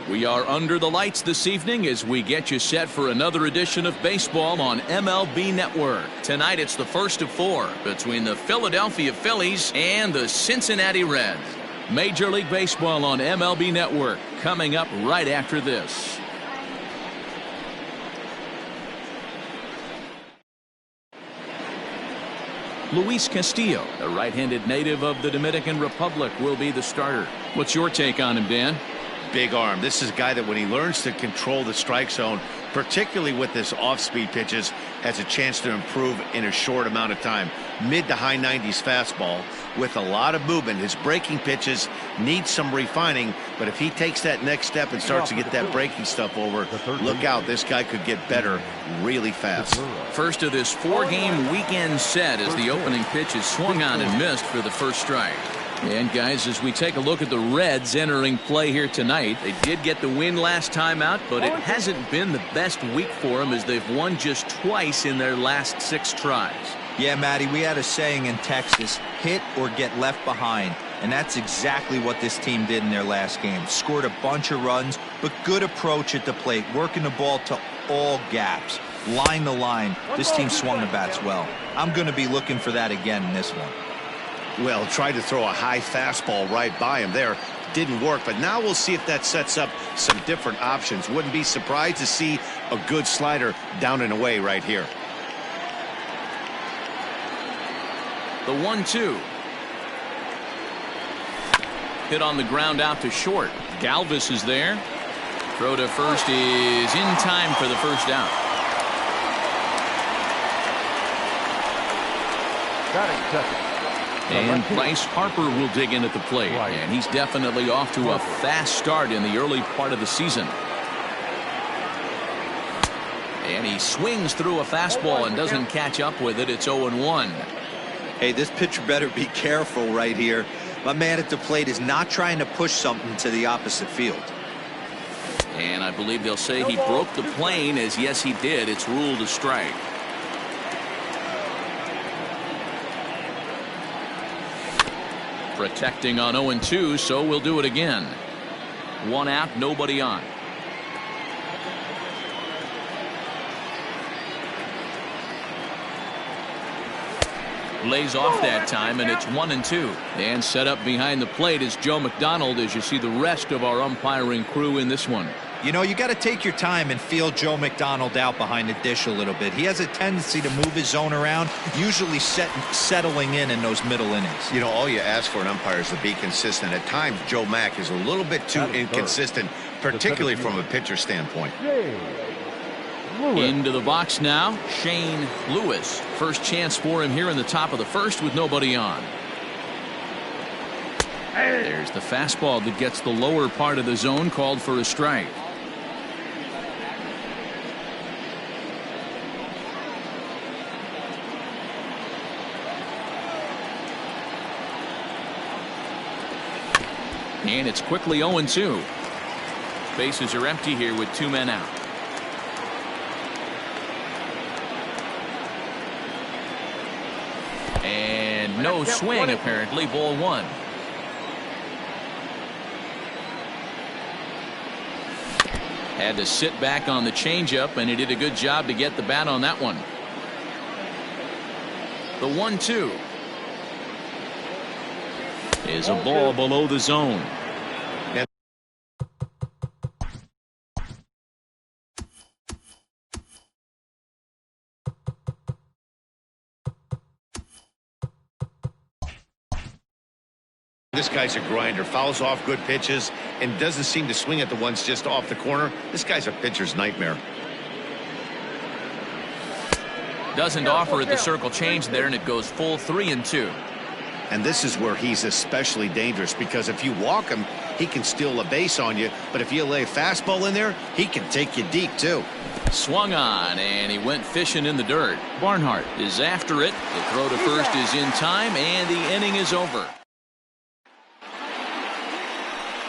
We are under the lights this evening as we get you set for another edition of baseball on MLB Network. Tonight it's the first of 4 between the Philadelphia Phillies and the Cincinnati Reds. Major League Baseball on MLB Network coming up right after this. Luis Castillo, the right-handed native of the Dominican Republic, will be the starter. What's your take on him, Dan? Big arm. This is a guy that when he learns to control the strike zone, particularly with this off-speed pitches, has a chance to improve in a short amount of time. Mid to high 90s fastball with a lot of movement. His breaking pitches need some refining, but if he takes that next step and starts to get that breaking stuff over, look out, this guy could get better really fast. First of this 4-game weekend set as the opening pitch is swung on and missed for the first strike. And guys, as we take a look at the Reds entering play here tonight, they did get the win last time out, but it hasn't been the best week for them as they've won just twice in their last 6 tries. Yeah, Matty, we had a saying in Texas, hit or get left behind. And that's exactly what this team did in their last game. Scored a bunch of runs, but good approach at the plate, working the ball to all gaps. Line the line. This team swung the bats well. I'm going to be looking for that again in this one. Well, tried to throw a high fastball right by him there. Didn't work, but now we'll see if that sets up some different options. Wouldn't be surprised to see a good slider down and away right here. The 1-2. Hit on the ground out to short. Galvis is there. Throw to first is in time for the first out. Got it, second. And Bryce Harper will dig in at the plate. And he's definitely off to a fast start in the early part of the season. And he swings through a fastball and doesn't catch up with it. It's 0-1. Hey, this pitcher better be careful right here. My man at the plate is not trying to push something to the opposite field. And I believe they'll say he broke the plane, as yes he did. It's ruled a strike. Protecting on 0-2, so we'll do it again. 1 out, nobody on. Lays off that time, and it's 1-2. And set up behind the plate is Joe McDonald as you see the rest of our umpiring crew in this one. You know, you got to take your time and feel Joe McDonald out behind the dish a little bit. He has a tendency to move his zone around, usually settling in those middle innings. You know, all you ask for an umpire is to be consistent. At times, Joe Mack is a little bit too inconsistent, particularly from a pitcher standpoint. Into the box now, Shane Lewis. First chance for him here in the top of the first with nobody on. There's the fastball that gets the lower part of the zone, called for a strike. And it's quickly 0-2. Bases are empty here with 2 men out. And no swing, apparently. Ball 1. Had to sit back on the changeup, and he did a good job to get the bat on that one. The 1-2 is a ball below the zone. This guy's a grinder, fouls off good pitches, and doesn't seem to swing at the ones just off the corner. This guy's a pitcher's nightmare. Doesn't offer at the circle change there, and it goes full 3-2. And this is where he's especially dangerous, because if you walk him, he can steal a base on you. But if you lay a fastball in there, he can take you deep, too. Swung on, and he went fishing in the dirt. Barnhart is after it. The throw to first is in time, and the inning is over.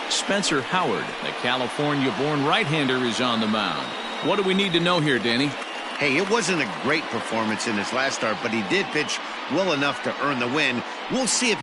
Spencer Howard, the California-born right-hander, is on the mound. What do we need to know here, Danny? Hey, it wasn't a great performance in his last start, but he did pitch well enough to earn the win. We'll see if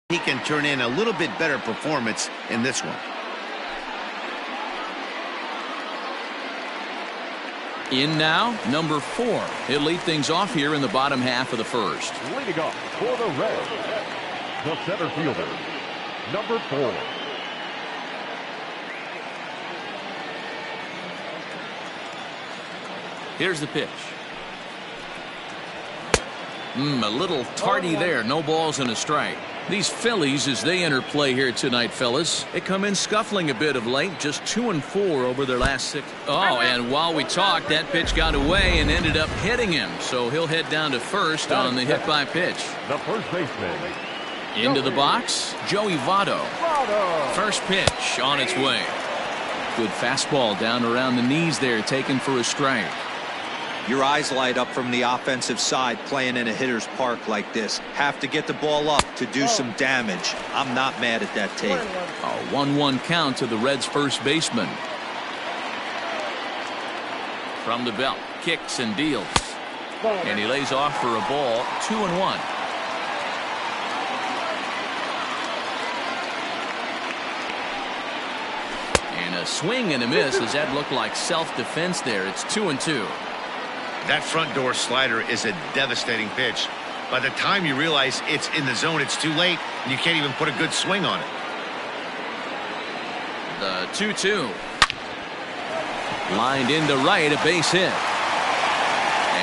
He can turn in a little bit better performance in this one. In now, number 4. He'll lead things off here in the bottom half of the first. Leading off for the Reds, the center fielder, number 4. Here's the pitch. A little tardy there. No balls and a strike. These Phillies, as they enter play here tonight, fellas, they come in scuffling a bit of late, just 2-4 over their last 6. Oh, and while we talked, that pitch got away and ended up hitting him. So he'll head down to first on the hit by pitch. The first baseman. Into the box, Joey Votto. First pitch on its way. Good fastball down around the knees there, taken for a strike. Your eyes light up from the offensive side playing in a hitter's park like this. Have to get the ball up to do some damage. I'm not mad at that take. A 1-1 count to the Reds' first baseman. From the belt, kicks and deals. And he lays off for a ball, 2-1. And a swing and a miss as that looked like self-defense there. It's 2-2. That front door slider is a devastating pitch. By the time you realize it's in the zone, it's too late, and you can't even put a good swing on it. The 2-2. Lined into right, a base hit.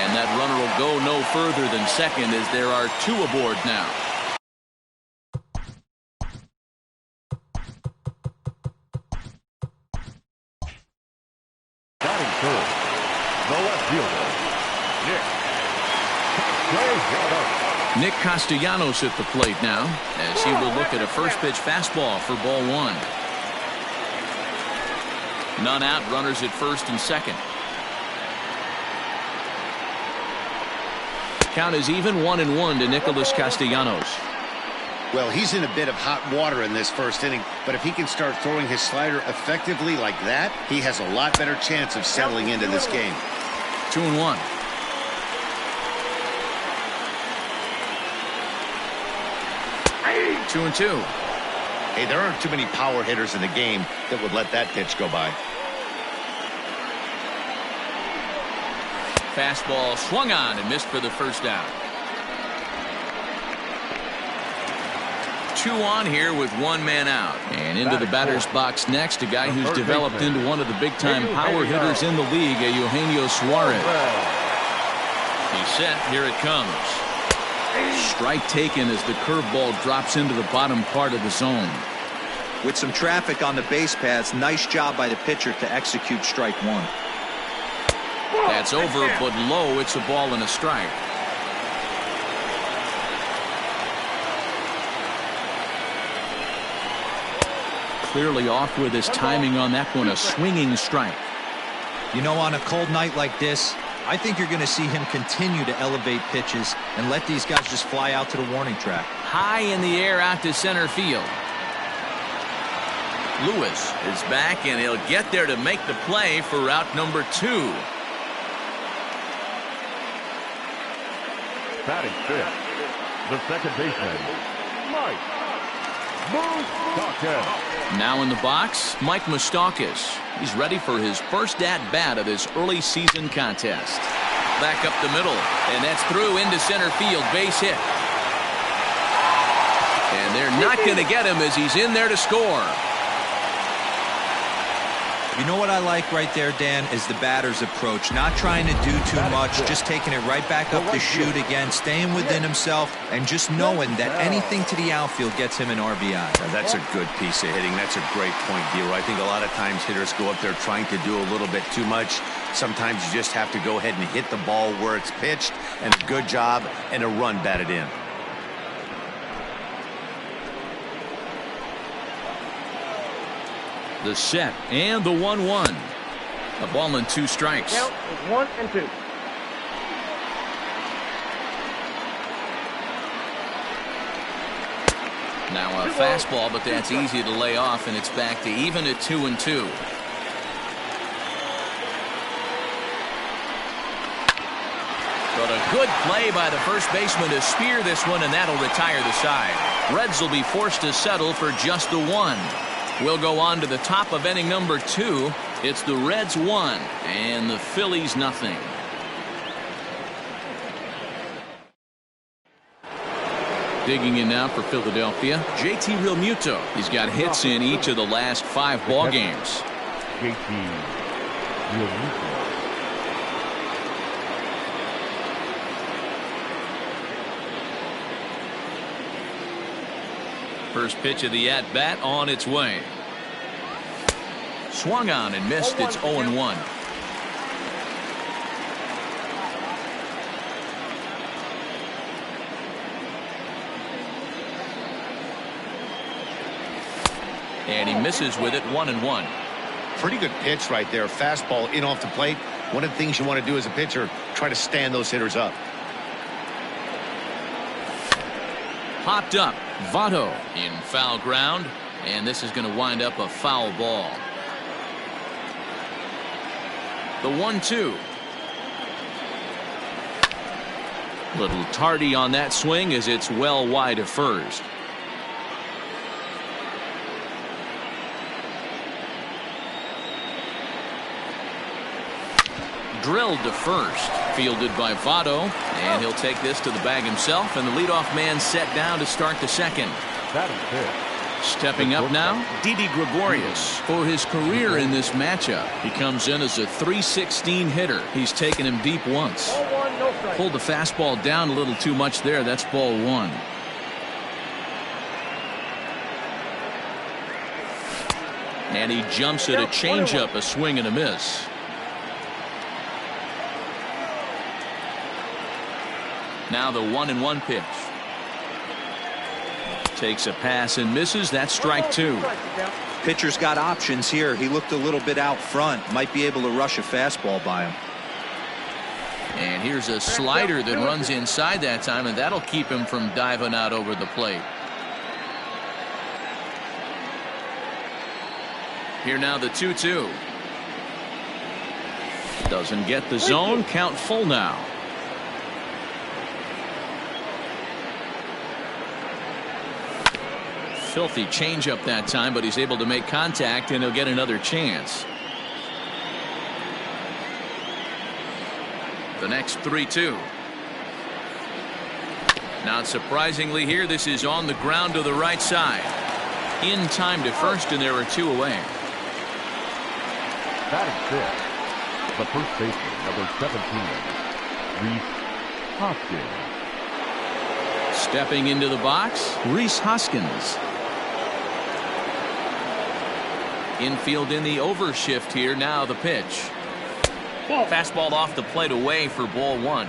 And that runner will go no further than second as there are 2 aboard now. Batting first, the left fielder, Nick Castellanos at the plate now as he will look at a first pitch fastball for ball 1. None out, runners at first and second. Count is even 1-1 to Nicholas Castellanos. Well, he's in a bit of hot water in this first inning, but if he can start throwing his slider effectively like that, he has a lot better chance of settling into this game. 2-1. Hey, 2-2. Hey, there aren't too many power hitters in the game that would let that pitch go by. Fastball swung on and missed for the first out. 2 on here with 1 man out. And into the batter's box next, a guy who's developed into one of the big-time power hitters in the league, Eugenio Suarez. He's set. Here it comes. Strike taken as the curveball drops into the bottom part of the zone. With some traffic on the base paths, nice job by the pitcher to execute strike 1. That's over, but low. It's a ball and a strike. Clearly off with his timing on that one, a swinging strike. You know, on a cold night like this, I think you're going to see him continue to elevate pitches and let these guys just fly out to the warning track. High in the air out to center field. Lewis is back, and he'll get there to make the play for route number 2. batting fifth, the second baseman, Mike Moustakas. Now in the box, Mike Moustakas. He's ready for his first at-bat of this early season contest. Back up the middle, and that's through into center field, base hit. And they're not going to get him as he's in there to score. You know what I like right there, Dan, is the batter's approach. Not trying to do too much, just taking it right back up the chute again, staying within himself, and just knowing that anything to the outfield gets him an RBI. Now, that's a good piece of hitting. That's a great point, Giro. I think a lot of times hitters go up there trying to do a little bit too much. Sometimes you just have to go ahead and hit the ball where it's pitched, and a good job and a run batted in. The set and the 1-1. A ball and 2 strikes. Count is 1 and 2. Now a fastball, but that's easy to lay off, and it's back to even at 2 and 2. But a good play by the first baseman to spear this one, and that'll retire the side. Reds will be forced to settle for just the one. We'll go on to the top of inning number 2. It's the Reds 1 and the Phillies nothing. Digging in now for Philadelphia, JT Realmuto. He's got hits in each of the last 5 ball games. JT Realmuto. First pitch of the at-bat on its way. Swung on and missed. It's 0-1. And he misses with it. 1-1. Pretty good pitch right there. Fastball in off the plate. One of the things you want to do as a pitcher, try to stand those hitters up. Popped up. Votto in foul ground, and this is going to wind up a foul ball. The 1-2. Little tardy on that swing as it's well wide of first. Drilled to first, fielded by Votto, and he'll take this to the bag himself, and the leadoff man set down to start the second. That is it. Stepping up now, Didi Gregorius. For his career in this matchup, he comes in as a .316 hitter. He's taken him deep once. Pulled the fastball down a little too much there. That's ball 1. And he jumps at a changeup, a swing and a miss. Now the 1-1 pitch. Takes a pass and misses. That's strike 2. Pitcher's got options here. He looked a little bit out front. Might be able to rush a fastball by him. And here's a slider that runs inside that time, and that'll keep him from diving out over the plate. Here now the 2-2. Doesn't get the zone. Count full now. Filthy changeup that time, but he's able to make contact, and he'll get another chance. The next 3-2. Not surprisingly here, this is on the ground to the right side. In time to first, and there are 2 away. That is it. The first baseman, number 17, Rhys Hoskins. Stepping into the box, Rhys Hoskins. Infield in the overshift here. Now the pitch. Fastball off the plate away for ball 1.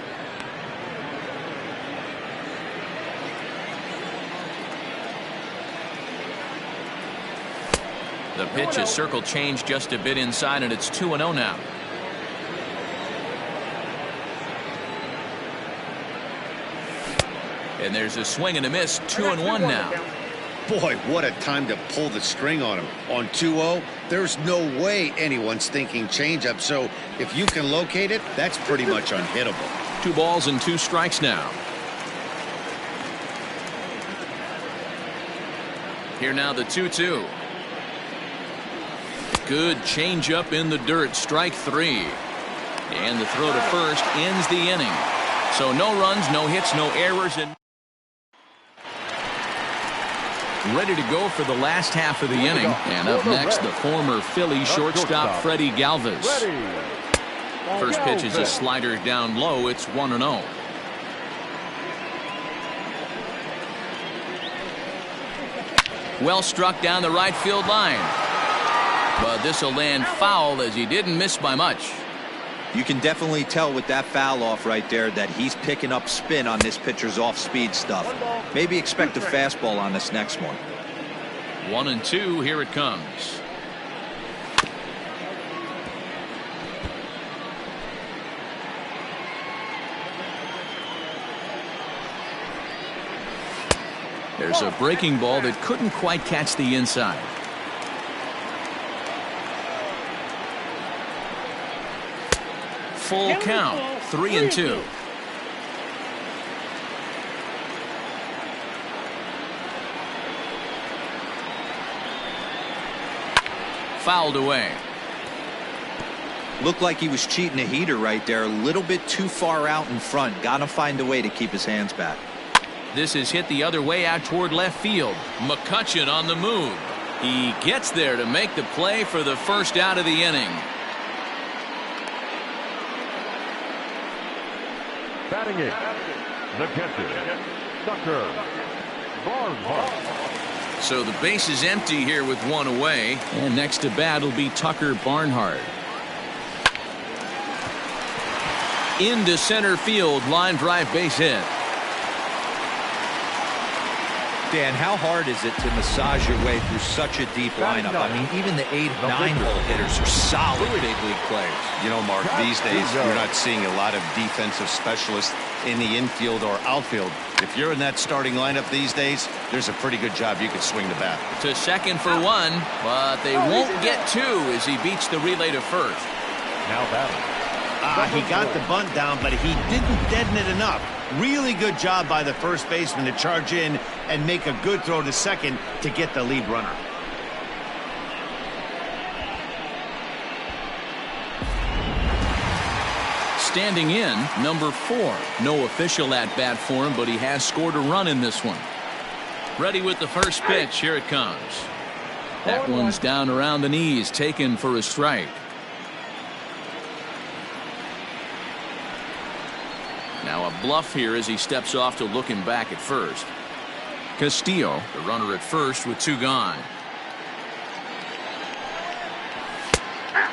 The pitch is circle change just a bit inside, and it's 2-0 now. And there's a swing and a miss. 2-1 now. Boy, what a time to pull the string on him. On 2-0, there's no way anyone's thinking changeup. So if you can locate it, that's pretty much unhittable. 2 balls and 2 strikes now. Here now the 2-2. Good changeup in the dirt. Strike 3. And the throw to first ends the inning. So no runs, no hits, no errors, and ready to go for the last half of the inning. And up next, the former Philly shortstop Freddie Galvis. First pitch is a slider down low. It's 1-0. Well struck down the right field line. But this will land foul as he didn't miss by much. You can definitely tell with that foul off right there that he's picking up spin on this pitcher's off-speed stuff. Maybe expect a fastball on this next one. 1-2. Here it comes. There's a breaking ball that couldn't quite catch the inside. Full count. 3-2. fouled away. Looked like he was cheating a heater right there. A little bit too far out in front. Got to find a way to keep his hands back. This is hit the other way out toward left field. McCutchen on the move. He gets there to make the play for the first out of the inning. Batting it, the catcher, Tucker Barnhart. So the base is empty here with one away. And next to bat will be Tucker Barnhart. Into center field, line drive base hit. Dan, how hard is it to massage your way through such a deep lineup? I mean, even the 8, 9-hole hitters are solid big league players. You know, Mark, these days you're not seeing a lot of defensive specialists in the infield or outfield. If you're in that starting lineup these days, there's a pretty good job you could swing the bat. To second for one, but they won't get two as he beats the relay to first. Now batting. He got the bunt down, but he didn't deaden it enough. Really good job by the first baseman to charge in and make a good throw to second to get the lead runner. Standing in, number 4. No official at bat for him, but he has scored a run in this one. Ready with the first pitch. Here it comes. That one's down around the knees, taken for a strike. Now a bluff here as he steps off to look him back at first. Castillo, the runner at first with 2 gone.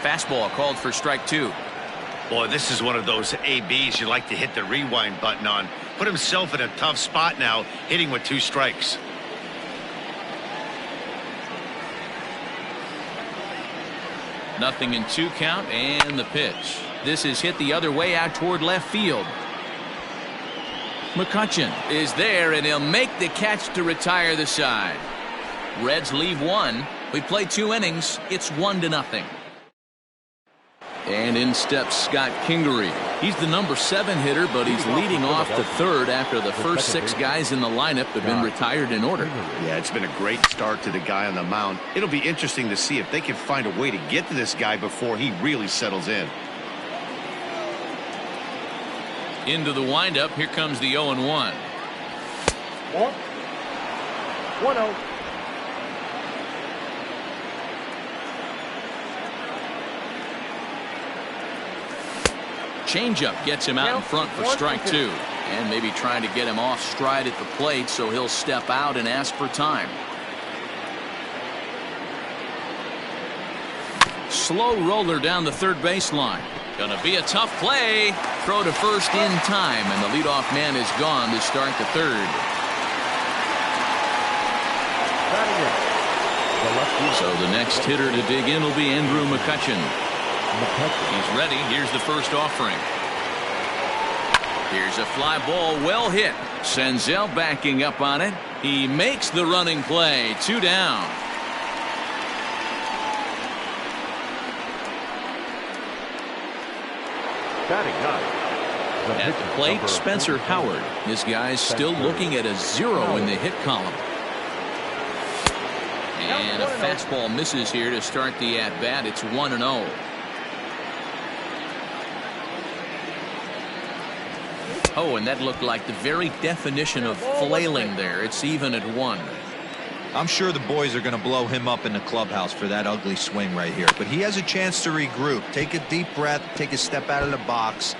Fastball called for strike 2. Boy, this is one of those ABs you like to hit the rewind button on. Put himself in a tough spot now, hitting with 2 strikes. Nothing in 2 count, and the pitch. This is hit the other way out toward left field. McCutchen is there, and he'll make the catch to retire the side. Reds leave 1. We play 2 innings. It's 1-0. And in steps Scott Kingery. He's the number 7 hitter, but he's leading off the 3rd after the first 6 guys in the lineup have been retired in order. Yeah, it's been a great start to the guy on the mound. It'll be interesting to see if they can find a way to get to this guy before he really settles in. Into the windup. Here comes the 0-1. 1-0. Changeup gets him out in front for strike 2. And maybe trying to get him off stride at the plate, so he'll step out and ask for time. Slow roller down the third baseline. Gonna be a tough play. Throw to first in time, and the leadoff man is gone to start the 3rd. So the next hitter to dig in will be Andrew McCutchen. He's ready. Here's the first offering. Here's a fly ball, well hit. Senzel backing up on it. He makes the running play. 2 down. At the plate, Spencer Howard. This guy's still looking at a 0 in the hit column. And a fastball misses here to start the at-bat. It's 1-0. Oh, and that looked like the very definition of flailing there. It's even at 1. I'm sure the boys are going to blow him up in the clubhouse for that ugly swing right here. But he has a chance to regroup. Take a deep breath, take a step out of the box,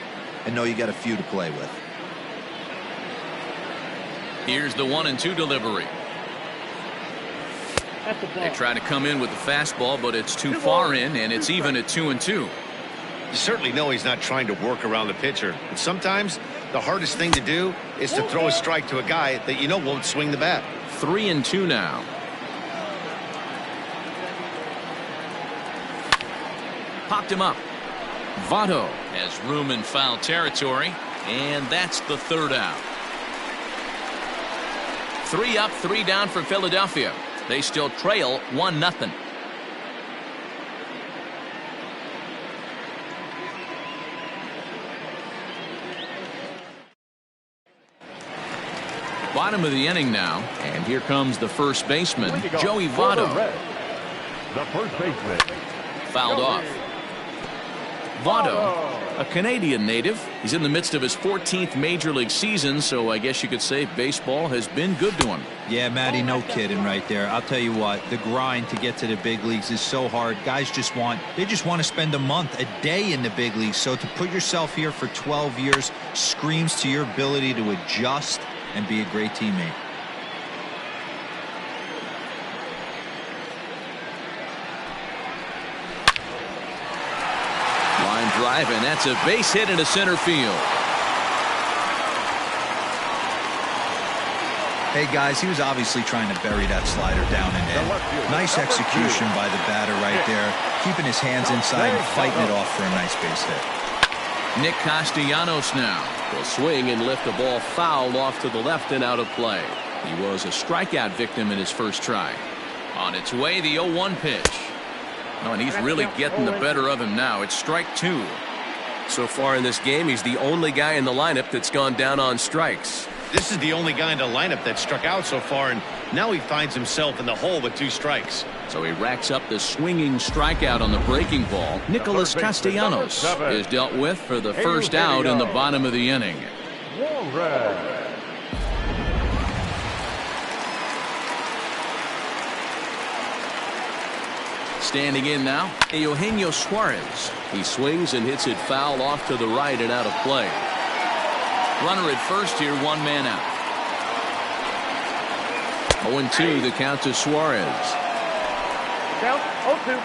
and know you got a few to play with. Here's the 1-2 delivery. They try to come in with the fastball, but it's too far in, and it's even at 2-2. You certainly know he's not trying to work around the pitcher. But sometimes the hardest thing to do is to throw a strike to a guy that you know won't swing the bat. 3-2 now. Popped him up. Votto has room in foul territory, and that's the 3rd out. 3 up, 3 down for Philadelphia. They still trail 1-0. Bottom of the inning now, and here comes the first baseman, Joey Votto. the first baseman. Fouled off. Votto, a Canadian native. He's in the midst of his 14th Major League season, so I guess you could say baseball has been good to him. Yeah, Matty, no kidding right there. I'll tell you what, the grind to get to the big leagues is so hard. Guys just want to spend a month, a day in the big leagues. So to put yourself here for 12 years screams to your ability to adjust and be a great teammate. Line drive, and that's a base hit into center field. Hey guys, he was obviously trying to bury that slider down and in. Nice execution by the batter right there, keeping his hands inside and fighting it off for a nice base hit. Nick Castellanos now will swing and lift the ball foul off to the left and out of play. He was a strikeout victim in his first try. On its way, the 0-1 pitch. Oh, and he's really getting the better of him now. It's strike two. So far in this game, he's the only guy in the lineup that's gone down on strikes. This is the only guy in the lineup that struck out so far, and now he finds himself in the hole with 2 strikes. So he racks up the swinging strikeout on the breaking ball. Nicholas Castellanos is dealt with for the first out in the bottom of the inning. Standing in now, Eugenio Suarez. He swings and hits it foul off to the right and out of play. Runner at first here, 1 man out. 0-2 the count to Suarez. Count 0-2.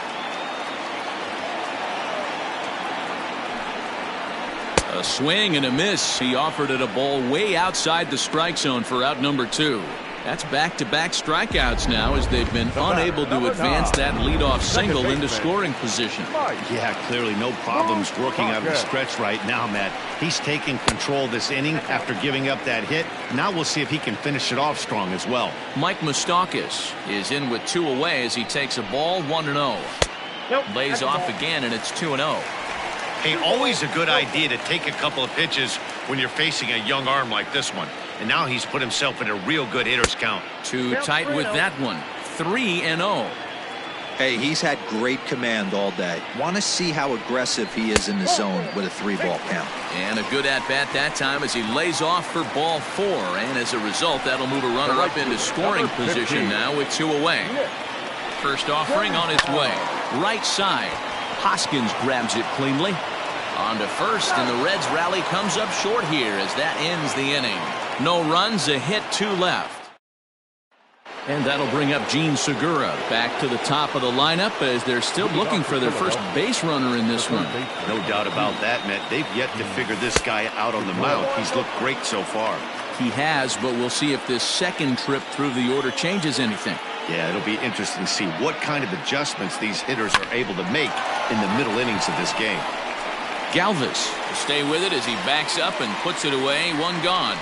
A swing and a miss. He offered it a ball way outside the strike zone for out number 2. That's back-to-back strikeouts now as they've been unable to advance that leadoff single into scoring position. Yeah, clearly no problems working out of the stretch right now, Matt. He's taking control of this inning after giving up that hit. Now we'll see if he can finish it off strong as well. Mike Moustakas is in with 2 away as he takes a ball 1-0. Lays off again, and it's 2-0. Hey, always a good idea to take a couple of pitches when you're facing a young arm like this one. And now he's put himself in a real good hitter's count. Too tight with that one. 3-0. Hey, he's had great command all day. Want to see how aggressive he is in the zone with a 3-ball count. And a good at-bat that time as he lays off for ball 4. And as a result, that'll move a runner up into scoring position now with 2 away. First offering on its way. Right side. Hoskins grabs it cleanly. On to first, and the Reds rally comes up short here as that ends the inning. No runs, a hit, 2 left. And that'll bring up Gene Segura back to the top of the lineup as they're still looking for their first base runner in this one. No doubt about that, Matt. They've yet to figure this guy out on the mound. He's looked great so far. He has, but we'll see if this second trip through the order changes anything. Yeah, it'll be interesting to see what kind of adjustments these hitters are able to make in the middle innings of this game. Galvis will stay with it as he backs up and puts it away. 1 gone.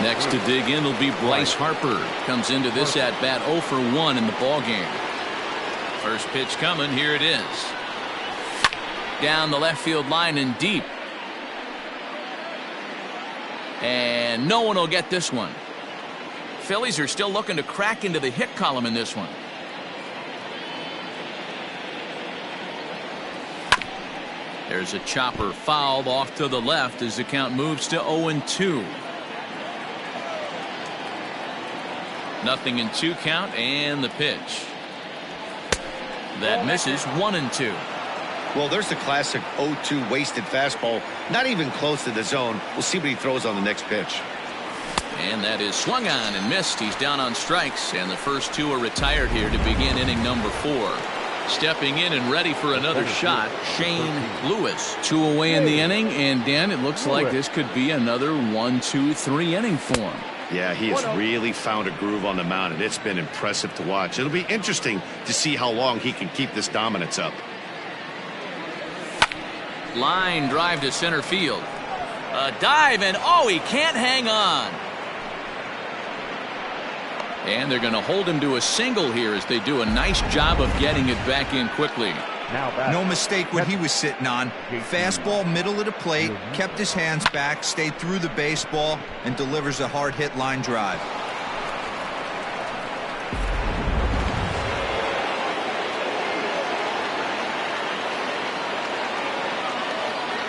Next to dig in will be Bryce Harper. Comes into this at bat 0 for 1 in the ball game. First pitch coming. Here it is. Down the left field line and deep. And no one will get this one. Phillies are still looking to crack into the hit column in this one. There's a chopper fouled off to the left as the count moves to 0-2. Nothing in 2 count, and the pitch. That misses. 1-2. Well, there's the classic 0-2 wasted fastball. Not even close to the zone. We'll see what he throws on the next pitch. And that is swung on and missed. He's down on strikes, and the first 2 are retired here to begin inning number 4. Stepping in and ready for another shot, Shane Lewis. 2 away in the inning, and Dan, it looks like this could be another 1-2-3 inning for him. Yeah, he has really found a groove on the mound, and it's been impressive to watch. It'll be interesting to see how long he can keep this dominance up. Line drive to center field. A dive, and oh, he can't hang on. And they're going to hold him to a single here as they do a nice job of getting it back in quickly. No mistake what he was sitting on. Fastball middle of the plate, kept his hands back, stayed through the baseball, and delivers a hard hit line drive.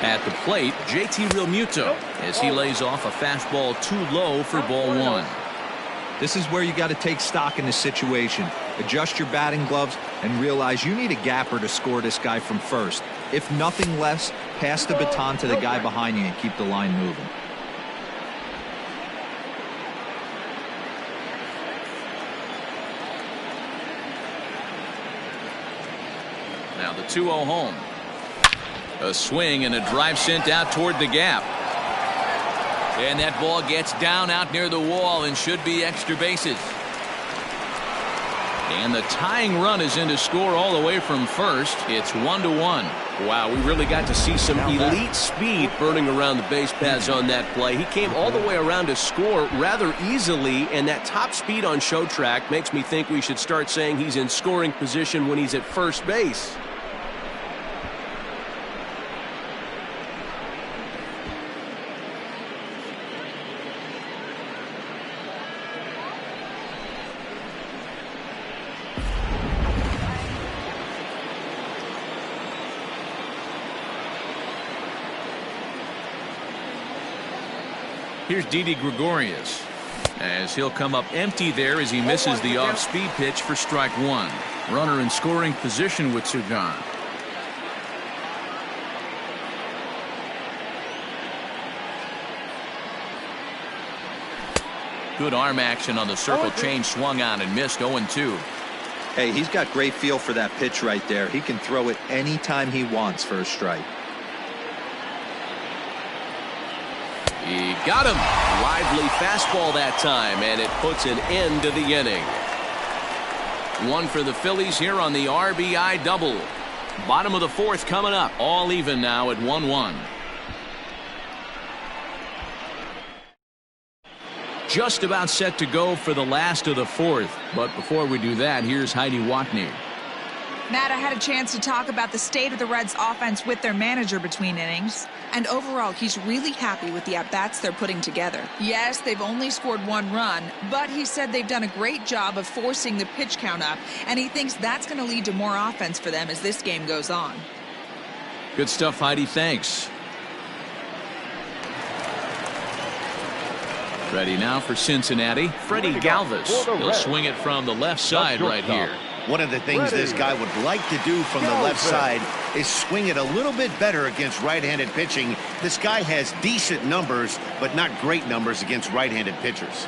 At the plate, JT Realmuto as he lays off a fastball too low for ball one. This is where you got to take stock in the situation. Adjust your batting gloves and realize you need a gapper to score this guy from first. If nothing less, pass the baton to the guy behind you and keep the line moving. Now the 2-0 home. A swing and a drive sent out toward the gap. And that ball gets down out near the wall and should be extra bases. And the tying run is in to score all the way from first. It's 1-1. Wow, we really got to see some elite speed burning around the base paths on that play. He came all the way around to score rather easily, and that top speed on show track makes me think we should start saying he's in scoring position when he's at first base. Here's Didi Gregorius as he'll come up empty there as he misses the off-speed pitch for strike one. Runner in scoring position with Sugan. Good arm action on the circle change, swung on and missed. 0-2. Hey, he's got great feel for that pitch right there. He can throw it anytime he wants for a strike. He got him. Lively fastball that time, and it puts an end to the inning. One for the Phillies here on the RBI double. Bottom of the fourth coming up. All even now at 1-1. Just about set to go for the last of the fourth. But before we do that, here's Heidi Watney. Matt, I had a chance to talk about the state of the Reds offense with their manager between innings. And overall, he's really happy with the at-bats they're putting together. Yes, they've only scored one run, but he said they've done a great job of forcing the pitch count up, and he thinks that's going to lead to more offense for them as this game goes on. Good stuff, Heidi. Thanks. Ready now for Cincinnati. Freddie Galvis. He'll swing it from the left side right here. One of the things this guy would like to do from the left side is swing it a little bit better against right-handed pitching. This guy has decent numbers, but not great numbers against right-handed pitchers.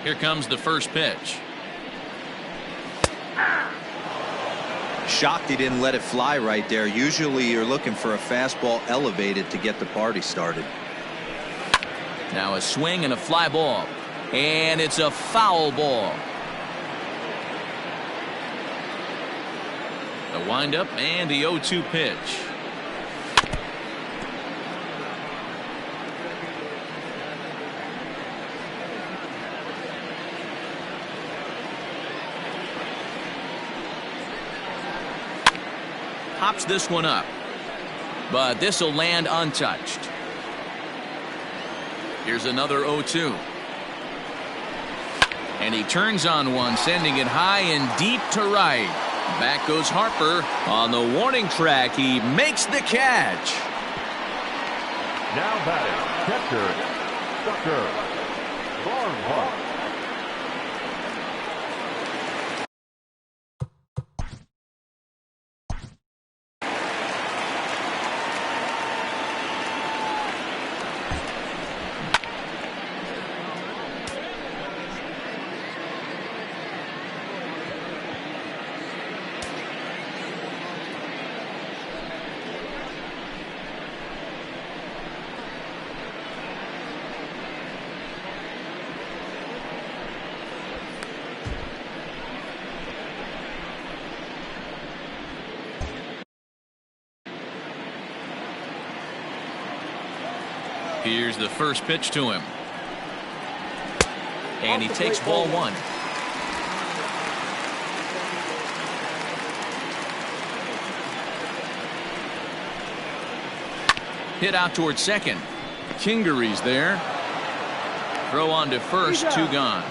Here comes the first pitch. Shocked he didn't let it fly right there. Usually you're looking for a fastball elevated to get the party started. Now a swing and a fly ball. And it's a foul ball. The windup and the 0-2 pitch. Pops this one up, but this will land untouched. Here's another 0-2. And he turns on one, sending it high and deep to right. Back goes Harper on the warning track. He makes the catch. Now batting, catcher, Tucker Barnhart. Here's the first pitch to him. And he takes ball one. Hit out towards second. Kingery's there. Throw on to first, 2 gone.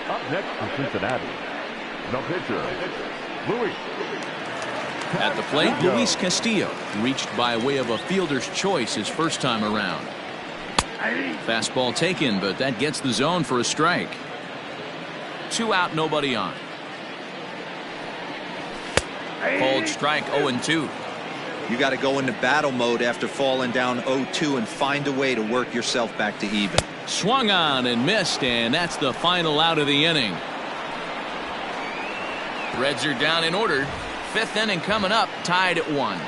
Up next from Cincinnati, the pitcher, Luis. At the plate, Luis Castillo reached by way of a fielder's choice his first time around. Fastball taken, but that gets the zone for a strike. 2 out, nobody on. Called strike 0-2. You got to go into battle mode after falling down 0-2 and find a way to work yourself back to even. Swung on and missed, and that's the final out of the inning. Reds are down in order. 5th inning coming up, tied at 1.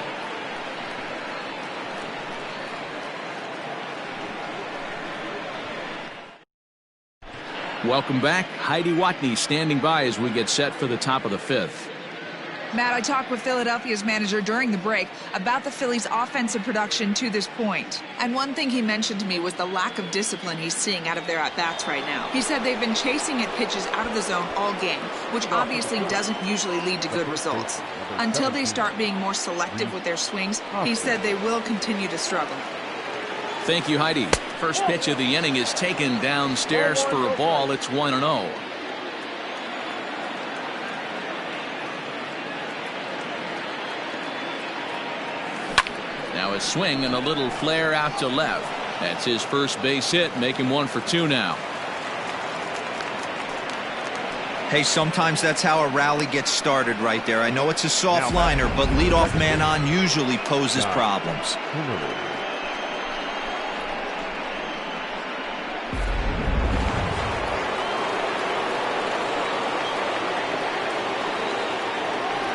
Welcome back. Heidi Watney standing by as we get set for the top of the 5th. Matt, I talked with Philadelphia's manager during the break about the Phillies' offensive production to this point. And one thing he mentioned to me was the lack of discipline he's seeing out of their at-bats right now. He said they've been chasing at pitches out of the zone all game, which obviously doesn't usually lead to good results. Until they start being more selective with their swings, he said they will continue to struggle. Thank you, Heidi. First pitch of the inning is taken downstairs for a ball. It's 1-0. Now a swing and a little flare out to left. That's his first base hit, make him 1 for 2 now. Hey, sometimes that's how a rally gets started right there. I know it's a soft liner, but leadoff man on usually poses problems.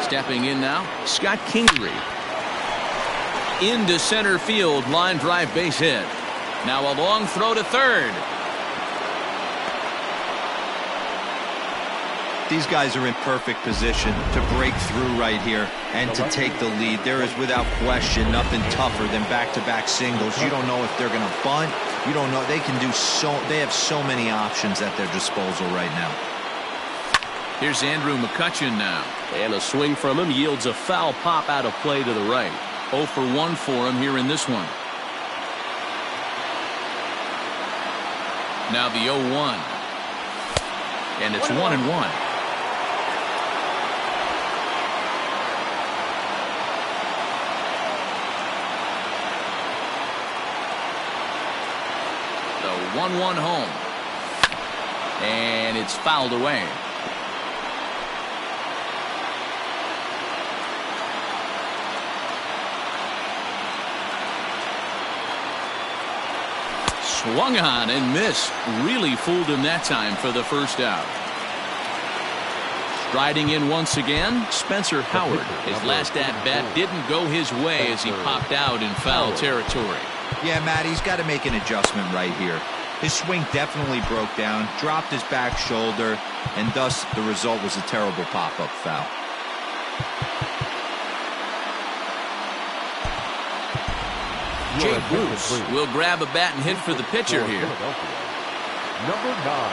Stepping in now, Scott Kingery. Into center field, line drive base hit. Now a long throw to third. These guys are in perfect position to break through right here and to take the lead. There is without question nothing tougher than back-to-back singles. You don't know if they're going to bunt. You don't know. They can do so. They have so many options at their disposal right now. Here's Andrew McCutchen now. And a swing from him yields a foul pop out of play to the right. 0 for 1 for him here in this one. Now the 0-1. And it's 1-1. The 1-1 home. And it's fouled away. Swung on and missed. Really fooled him that time for the first out. Striding in once again, Spencer Howard. His last at-bat didn't go his way as he popped out in foul territory. Yeah, Matt, he's got to make an adjustment right here. His swing definitely broke down, dropped his back shoulder, and thus the result was a terrible pop-up foul. Jay Bruce will grab a bat and hit for the pitcher here. Number 9,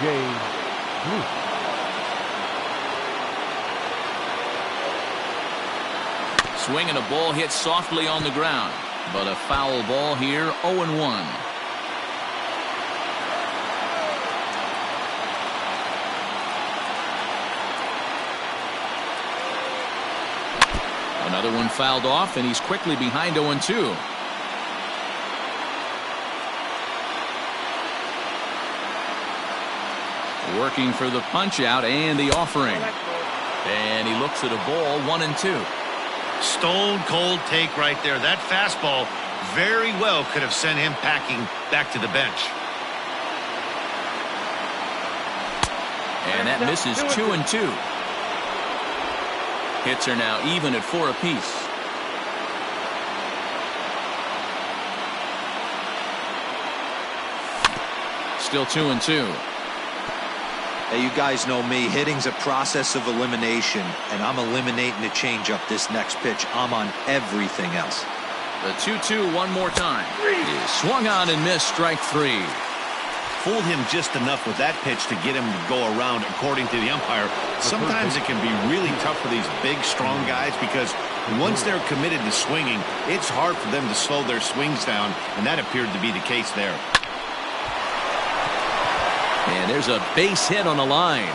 Jay Bruce. Swing and a ball hit softly on the ground, but a foul ball here, 0-1. Another one fouled off, and he's quickly behind 0-2. Working for the punch out and the offering. And he looks at a ball, 1-2. Stone cold take right there. That fastball very well could have sent him packing back to the bench. And that misses 2-2. Hits are now even at 4 apiece. Still 2-2. Hey, you guys know me. Hitting's a process of elimination, and I'm eliminating the changeup this next pitch. I'm on everything else. The 2-2 one more time. Is swung on and missed, strike 3. Fooled him just enough with that pitch to get him to go around, according to the umpire. Sometimes it can be really tough for these big, strong guys because once they're committed to swinging, it's hard for them to slow their swings down, and that appeared to be the case there. And there's a base hit on the line.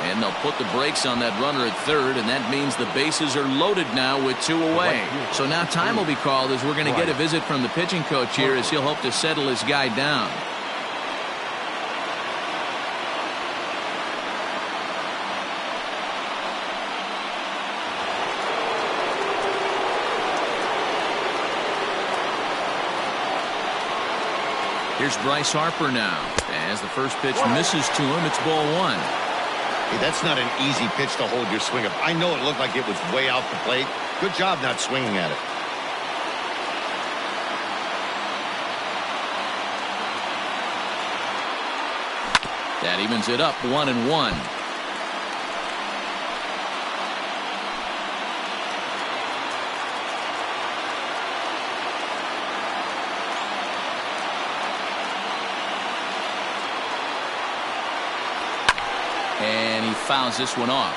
And they'll put the brakes on that runner at third, and that means the bases are loaded now with 2 away. So now time will be called as we're going to get a visit from the pitching coach here as he'll hope to settle his guy down. Here's Bryce Harper now. As the first pitch misses to him, it's ball 1. Hey, that's not an easy pitch to hold your swing up. I know it looked like it was way out the plate. Good job not swinging at it. That evens it up, 1-1. And he fouls this one off.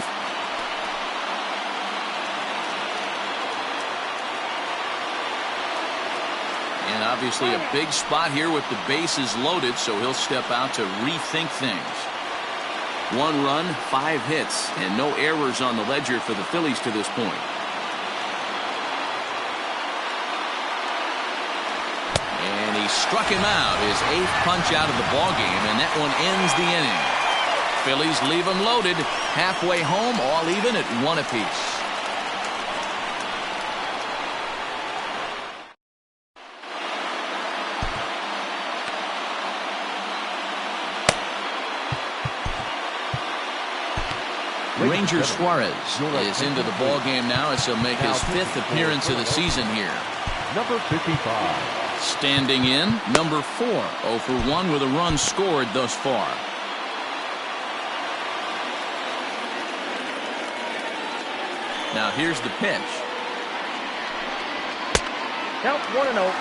And obviously a big spot here with the bases loaded, so he'll step out to rethink things. 1 run, 5 hits, and no errors on the ledger for the Phillies to this point. And he struck him out, his 8th punch out of the ballgame, and that one ends the inning. Phillies leave them loaded, halfway home, all even at 1 apiece. Ranger Suarez is into the ball game now as he'll make his 5th appearance of the season here. Number 55. Standing in, number 4, 0 for 1 with a run scored thus far. Now here's the pitch. Count 1-0.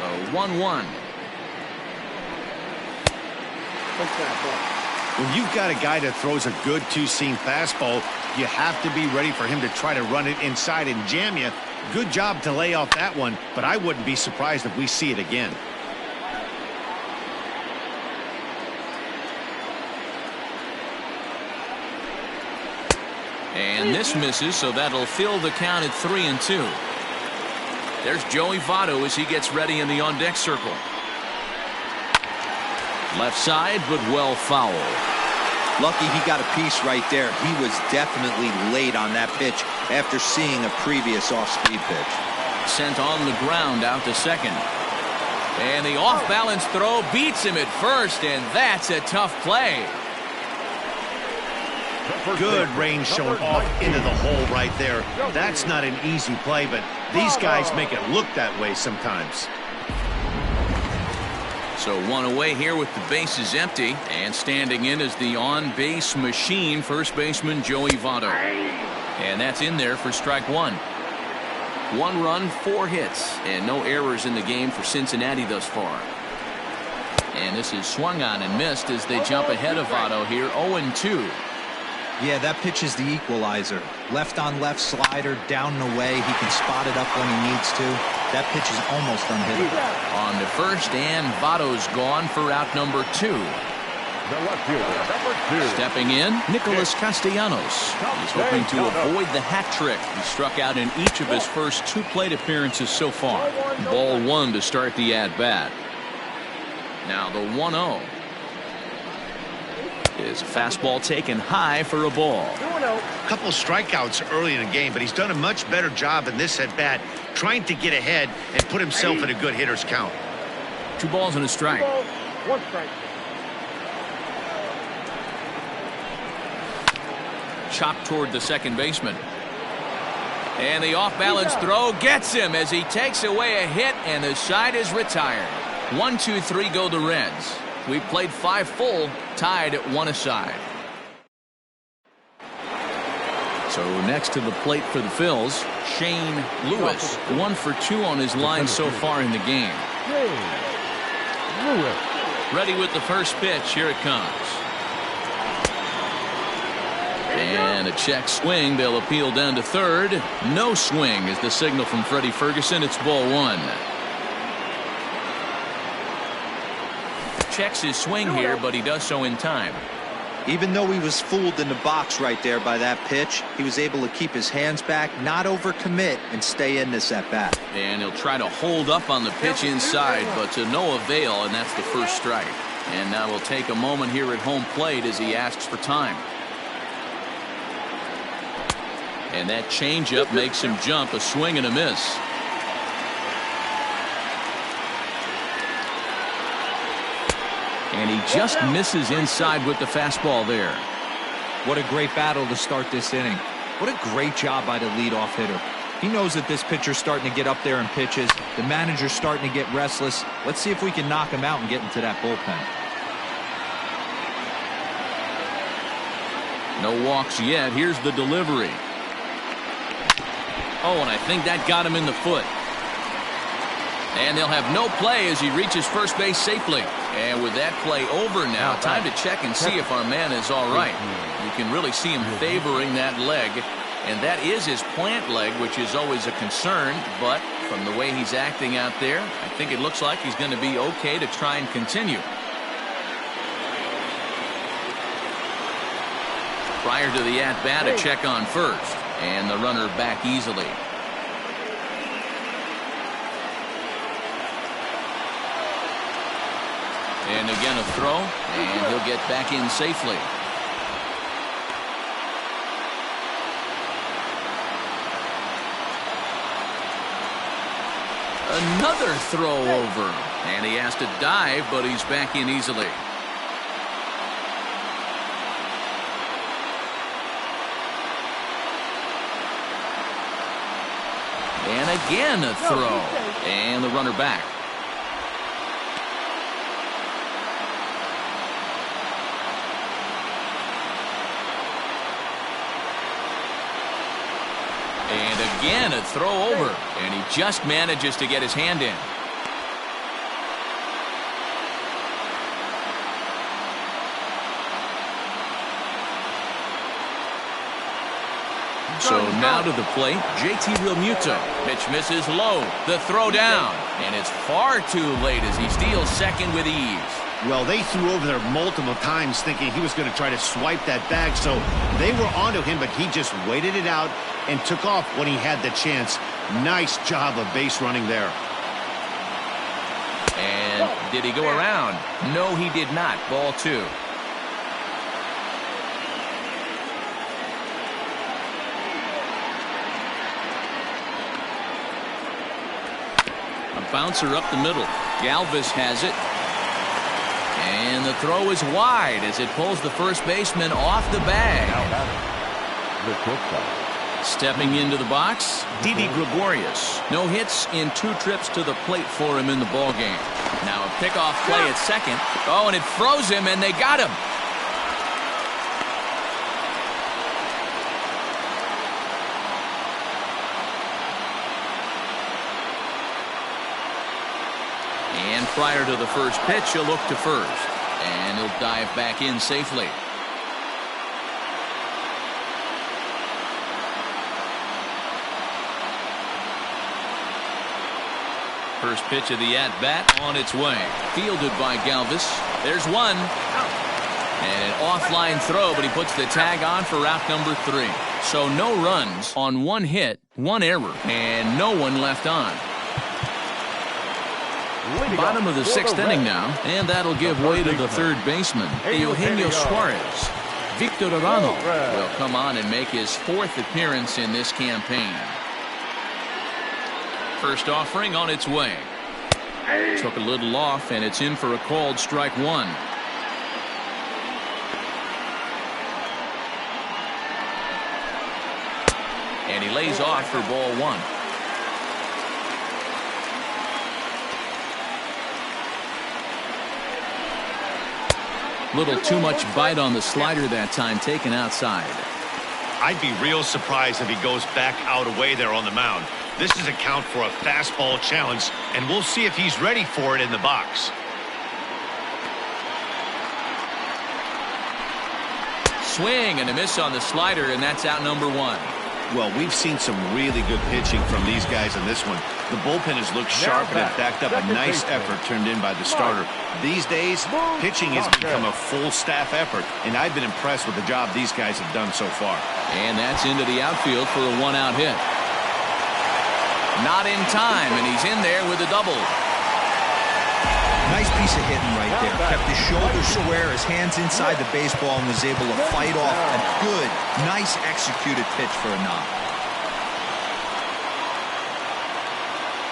A 1-1. When you've got a guy that throws a good two-seam fastball, you have to be ready for him to try to run it inside and jam you. Good job to lay off that one, but I wouldn't be surprised if we see it again. And this misses, so that'll fill the count at 3-2. There's Joey Votto as he gets ready in the on-deck circle. Left side, but well fouled. Lucky he got a piece right there. He was definitely late on that pitch after seeing a previous off-speed pitch. Sent on the ground out to second. And the off-balance throw beats him at first, and that's a tough play. Good range shown off into the hole right there. That's not an easy play, but these guys make it look that way sometimes. So one away here with the bases empty, and standing in is the on-base machine, first baseman Joey Votto. And that's in there for strike one. 1 run, 4 hits, and no errors in the game for Cincinnati thus far. And this is swung on and missed as they jump ahead of Votto here, 0-2. Yeah, that pitch is the equalizer. Left on left slider, down and away. He can spot it up when he needs to. That pitch is almost unhittable. On to first, and Votto's gone for out number 2. The left fielder, number 2. Stepping in, Nicholas Castellanos. He's hoping to avoid the hat trick. He struck out in each of his first 2 plate appearances so far. Ball 1 to start the at-bat. Now the 1-0. Is a fastball taken high for a ball. A couple of strikeouts early in the game, but he's done a much better job in this at-bat trying to get ahead and put himself in a good hitter's count. 2 balls and a strike. 1 strike. Chopped toward the second baseman. And the off-balance throw gets him as he takes away a hit, and the side is retired. 1-2-3 go the Reds. We've played 5 full, tied at 1 aside. So next to the plate for the Phillies, Shane Lewis, 1 for 2 on his line so far in the game. Lewis. Ready with the first pitch. Here it comes. And a check swing. They'll appeal down to third. No swing is the signal from Freddie Ferguson. It's ball 1. Checks his swing here, but he does so in time. Even though he was fooled in the box right there by that pitch, he was able to keep his hands back, not overcommit, and stay in this at-bat. And he'll try to hold up on the pitch inside, but to no avail, and that's the first strike. And now we'll take a moment here at home plate as he asks for time. And that changeup makes him jump, a swing and a miss. And he just misses inside with the fastball there. What a great battle to start this inning. What a great job by the leadoff hitter. He knows that this pitcher's starting to get up there in pitches. The manager's starting to get restless. Let's see if we can knock him out and get into that bullpen. No walks yet. Here's the delivery. Oh, and I think that got him in the foot. And they'll have no play as he reaches first base safely. And with that play over now, time to check and see if our man is all right. You can really see him favoring that leg. And that is his plant leg, which is always a concern. But from the way he's acting out there, I think it looks like he's going to be okay to try and continue. Prior to the at-bat, a check on first. And the runner back easily. And again a throw, and he'll get back in safely. Another throw over, and he has to dive, but he's back in easily. And again a throw, and the runner back. And again a throw over, and he just manages to get his hand in. So now to the plate, JT Realmuto. Pitch misses low. The throw down, and it's far too late as he steals second with ease. Well, they threw over there multiple times thinking he was going to try to swipe that bag, so they were onto him, but he just waited it out and took off when he had the chance. Nice job of base running there. And Did he go around? No, he did not. Ball 2. A bouncer up the middle. Galvis has it. And the throw is wide as it pulls the first baseman off the bag. Stepping into the box, Didi Gregorius. No hits in 2 trips to the plate for him in the ballgame. Now a pickoff play at second. Oh, and it froze him, and they got him. And prior to the first pitch, he'll look to first. And he'll dive back in safely. First pitch of the at-bat on its way. Fielded by Galvis. There's one. And an offline throw, but he puts the tag on for out number 3. So no runs on 1 hit, 1 error, and no one left on. Bottom of the 6th inning now, and that'll give way to the third baseman, Eugenio Suarez. Victor Arano will come on and make his 4th appearance in this campaign. First offering on its way. Took a little off, and it's in for a called strike 1. And he lays off for ball 1. Little too much bite on the slider that time, taken outside. I'd be real surprised if he goes back out away there on the mound. This is a count for a fastball challenge, and we'll see if he's ready for it in the box. Swing and a miss on the slider, and that's out number 1. Well, we've seen some really good pitching from these guys in this one. The bullpen has looked sharp and have backed up a nice effort turned in by the starter. These days, pitching has become a full staff effort, and I've been impressed with the job these guys have done so far. And that's into the outfield for a 1-out hit. Not in time, and he's in there with a double. Nice piece of hitting right there. Kept his shoulders square, his hands inside the baseball, and was able to fight off a good, nice executed pitch for a knock.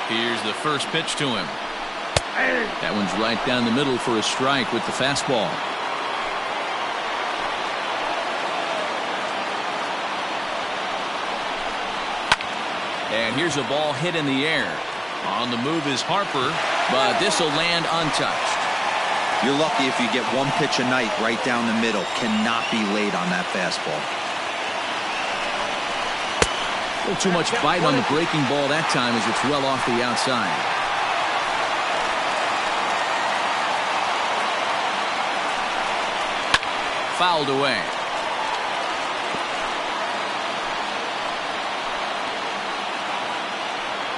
Here's the first pitch to him. That one's right down the middle for a strike with the fastball. And here's a ball hit in the air. On the move is Harper, but this will land untouched. You're lucky if you get 1 pitch a night right down the middle. Cannot be late on that fastball. A little too much bite on the breaking ball that time as it's well off the outside. Fouled away.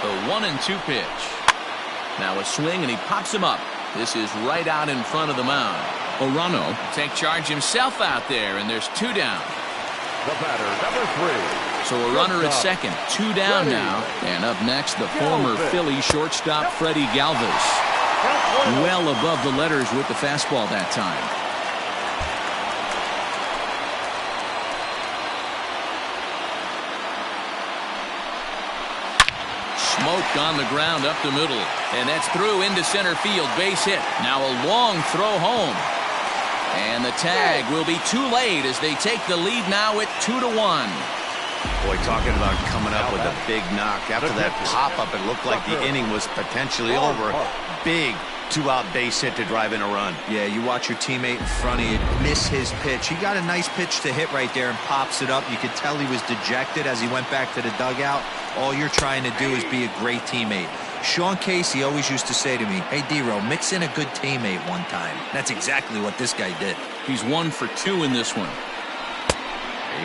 The 1-2 pitch. Now a swing, and he pops him up. This is right out in front of the mound. Arano take charge himself out there, and there's 2 down. The batter, number 3. So a runner at second, 2 down now. And up next, the former Philly shortstop Freddie Galvis. Well above the letters with the fastball that time. Smoked on the ground up the middle, and that's through into center field. Base hit. Now a long throw home, and the tag will be too late as they take the lead now at 2-1. Boy, talking about coming up with a big knock. After that pop-up, it looked like the inning was potentially over. Big 2-out base hit to drive in a run. Yeah, you watch your teammate in front of you miss his pitch. He got a nice pitch to hit right there and pops it up. You could tell he was dejected as he went back to the dugout. All you're trying to do is be a great teammate. Sean Casey always used to say to me, hey, D-Row, mix in a good teammate one time. That's exactly what this guy did. He's 1 for 2 in this one.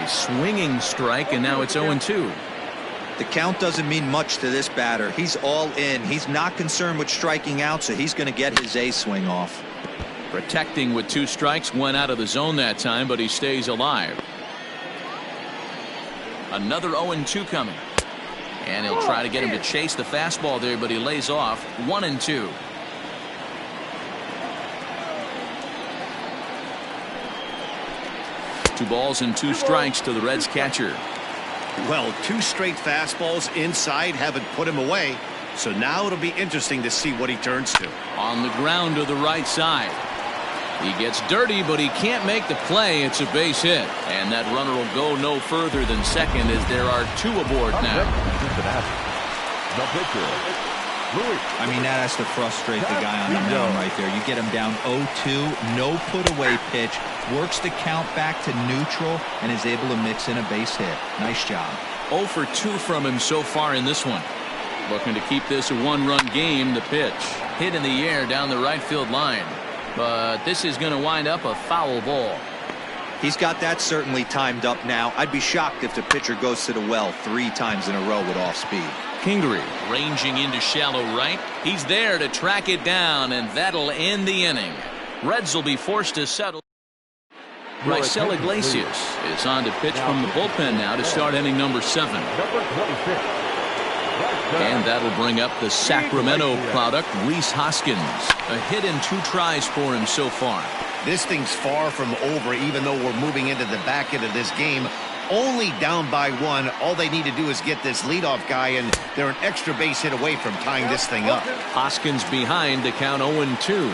A swinging strike, and now it's 0-2. The count doesn't mean much to this batter. He's all in. He's not concerned with striking out, so he's going to get his A swing off. Protecting with 2 strikes, went out of the zone that time, but he stays alive. Another 0-2 coming. And he'll try to get him to chase the fastball there, but he lays off. 1-2. 2 balls and 2 strikes to the Reds catcher. Well, 2 straight fastballs inside haven't put him away. So now it'll be interesting to see what he turns to. On the ground to the right side. He gets dirty, but he can't make the play. It's a base hit. And that runner will go no further than second as there are 2 aboard now. The pitcher, Louis. I mean, that has to frustrate the guy on the mound right there. You get him down 0-2, no put-away pitch, works the count back to neutral, and is able to mix in a base hit. Nice job. 0 for 2 from him so far in this one. Looking to keep this a 1-run game. The pitch hit in the air down the right field line. But this is going to wind up a foul ball. He's got that certainly timed up now. I'd be shocked if the pitcher goes to the well 3 times in a row with off speed. Kingery ranging into shallow right. He's there to track it down, and that'll end the inning. Reds will be forced to settle. Raisel Iglesias is on to pitch from the bullpen now to start inning number 7. Number 26. And that'll bring up the Sacramento product, Rhys Hoskins. A hit in 2 tries for him so far. This thing's far from over, even though we're moving into the back end of this game. Only down by 1. All they need to do is get this leadoff guy, and they're an extra base hit away from tying this thing up. Hoskins behind to count 0-2.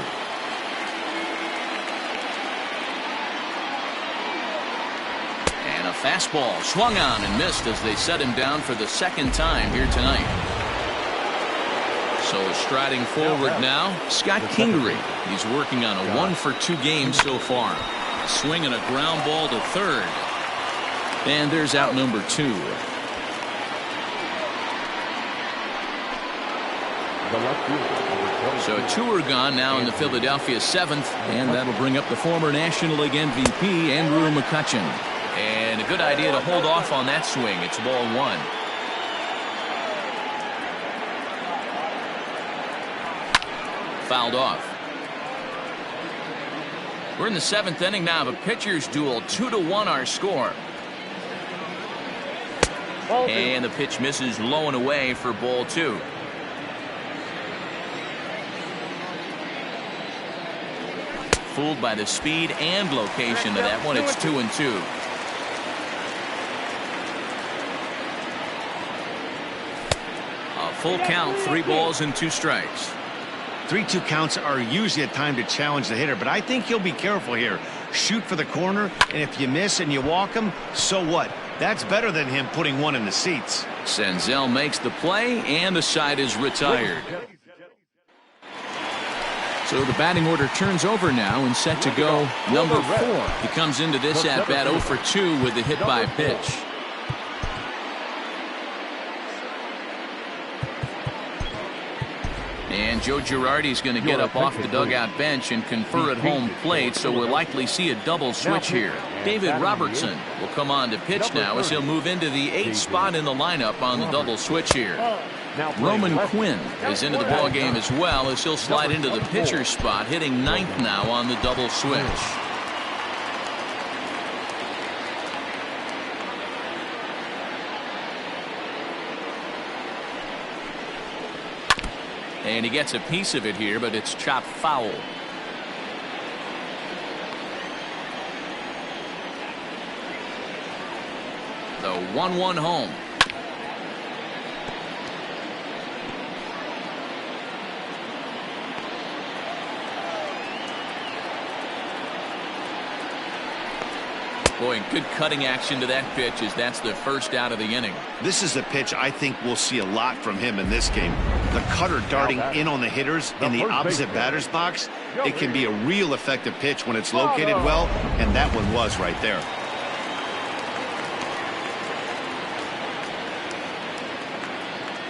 Fastball swung on and missed as they set him down for the 2nd time here tonight. So striding forward now, Scott Kingery. He's working on a 1 for 2 game so far. Swinging a ground ball to third. And there's out number 2. So 2 are gone now in the Philadelphia 7th. And that'll bring up the former National League MVP, Andrew McCutchen. And a good idea to hold off on that swing. It's ball 1. Fouled off. We're in the 7th inning now of a pitcher's duel. 2-1 our score. And the pitch misses low and away for ball 2. Fooled by the speed and location of that one. It's 2-2. Full count, 3 balls and 2 strikes. 3-2 counts are usually a time to challenge the hitter, but I think he'll be careful here. Shoot for the corner, and if you miss and you walk him, so what? That's better than him putting 1 in the seats. Senzel makes the play, and the side is retired. So the batting order turns over now and set to go number 4. He comes into this at bat 0 for 2 with the hit by pitch. And Joe Girardi's going to get up off the dugout bench and confer at home plate, so we'll likely see a double switch here. David Robertson will come on to pitch now as he'll move into the 8th spot in the lineup on the double switch here. Roman Quinn is into the ballgame as well as he'll slide into the pitcher's spot, hitting 9th now on the double switch. And he gets a piece of it here, but it's chopped foul. The 1-1 home. Boy, good cutting action to that pitch as that's the first out of the inning. This is a pitch I think we'll see a lot from him in this game. The cutter darting in on the hitters in the opposite batter's box. It can be a real effective pitch when it's located well, and that one was right there.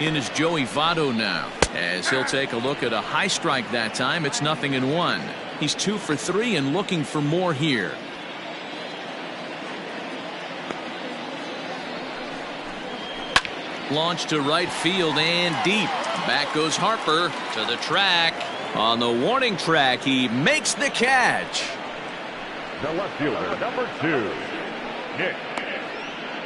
In is Joey Votto now as he'll take a look at a high strike that time. It's 0-1. He's 2 for 3 and looking for more here. Launch to right field and deep. Back goes Harper to the track. On the warning track, he makes the catch. The left fielder, number 2, Nick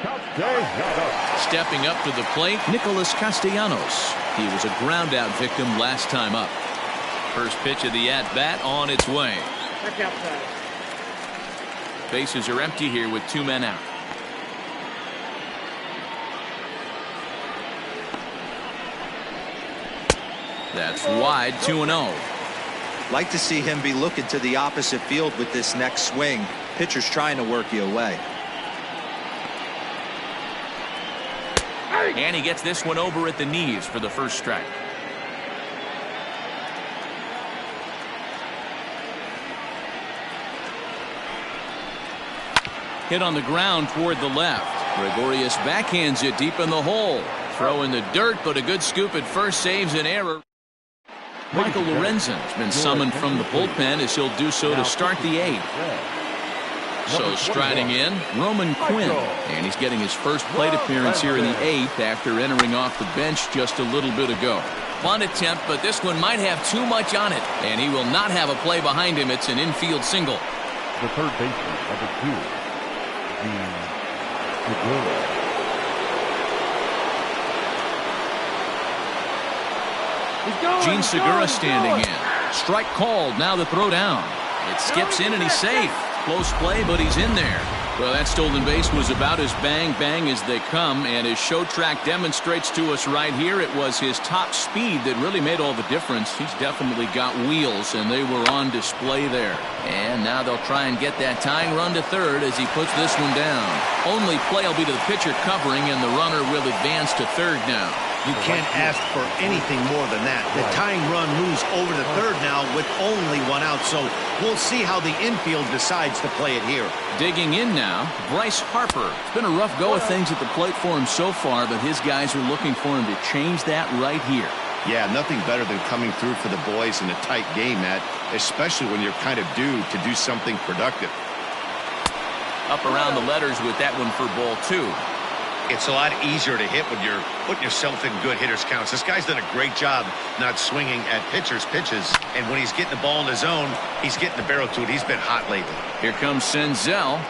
Castellanos. Stepping up to the plate, Nicholas Castellanos. He was a ground out victim last time up. First pitch of the at-bat on its way. Bases are empty here with 2 men out. That's wide, 2-0. Like to see him be looking to the opposite field with this next swing. Pitcher's trying to work you away. And he gets this one over at the knees for the first strike. Hit on the ground toward the left. Gregorius backhands it deep in the hole. Throw in the dirt, but a good scoop at first saves an error. Michael Lorenzen's been summoned from the bullpen as he'll do so to start the 8th. So striding in, Roman Quinn. And he's getting his first plate appearance here in the 8th after entering off the bench just a little bit ago. Bunt attempt, but this one might have too much on it. And he will not have a play behind him. It's an infield single. The third baseman, number 2, Gene Segura standing in. Strike called. Now the throw down. It skips in and he's safe. Close play, but he's in there. Well, that stolen base was about as bang as they come, and his show track demonstrates to us right here it was his top speed that really made all the difference. He's definitely got wheels, and they were on display there. And now they'll try and get that tying run to third as he puts this one down. Only play will be to the pitcher covering, and the runner will advance to third now. You can't ask for anything more than that. The tying run moves over to third now with only 1 out, so we'll see how the infield decides to play it here. Digging in now, Bryce Harper. It's been a rough go of things at the plate for him so far, but his guys are looking for him to change that right here. Yeah, nothing better than coming through for the boys in a tight game, Matt, especially when you're kind of due to do something productive. Up around the letters with that one for ball 2. It's a lot easier to hit when you're putting yourself in good hitters counts. This guy's done a great job not swinging at pitchers' pitches. And when he's getting the ball in the zone, he's getting the barrel to it. He's been hot lately. Here comes Senzel.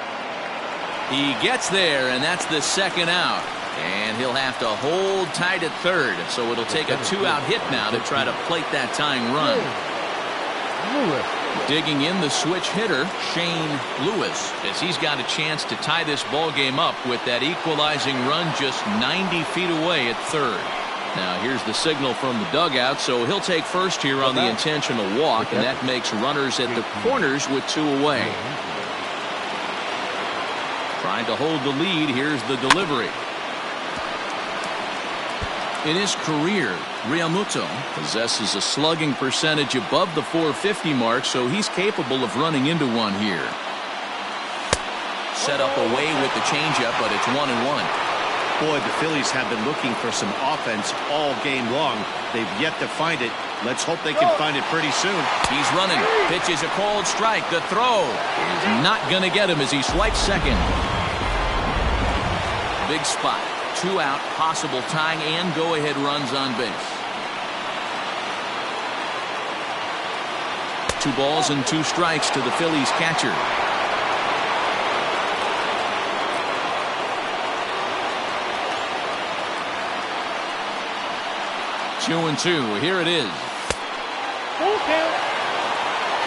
He gets there, and that's the second out. And he'll have to hold tight at third. So it'll take a 2-out hit now to try to plate that tying run. Digging in the switch hitter, Shane Lewis, as he's got a chance to tie this ball game up with that equalizing run just 90 feet away at third. Now here's the signal from the dugout, so he'll take first here on the intentional walk, and that makes runners at the corners with 2 away. Trying to hold the lead, here's the delivery. In his career, Realmuto possesses a slugging percentage above the .450 mark, so he's capable of running into one here. Set up away with the changeup, but it's 1-1. Boy, the Phillies have been looking for some offense all game long. They've yet to find it. Let's hope they can find it pretty soon. He's running. Pitches a cold strike. The throw is not going to get him as he swipes second. Big spot. 2 out, possible tying and go-ahead runs on base. 2 balls and 2 strikes to the Phillies catcher. Two and 2. Here it is.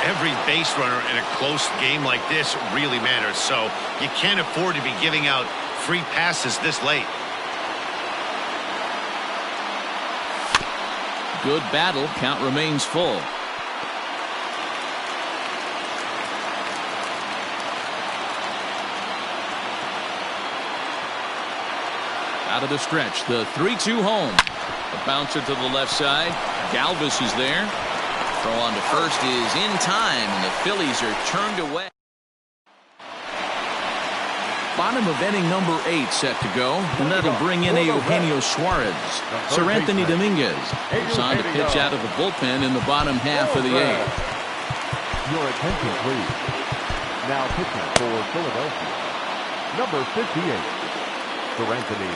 Every base runner in a close game like this really matters, so you can't afford to be giving out free passes this late. Good battle. Count remains full. Out of the stretch, the 3-2 home. A bouncer to the left side. Galvis is there. Throw on to first is in time, and the Phillies are turned away. Bottom of inning number 8 set to go, and that'll bring in Eugenio Suarez. Sir Anthony Dominguez is on to pitch out of the bullpen in the bottom half of the 8th. Your attention, please. Now pitching for Philadelphia, number 58, Sir Anthony.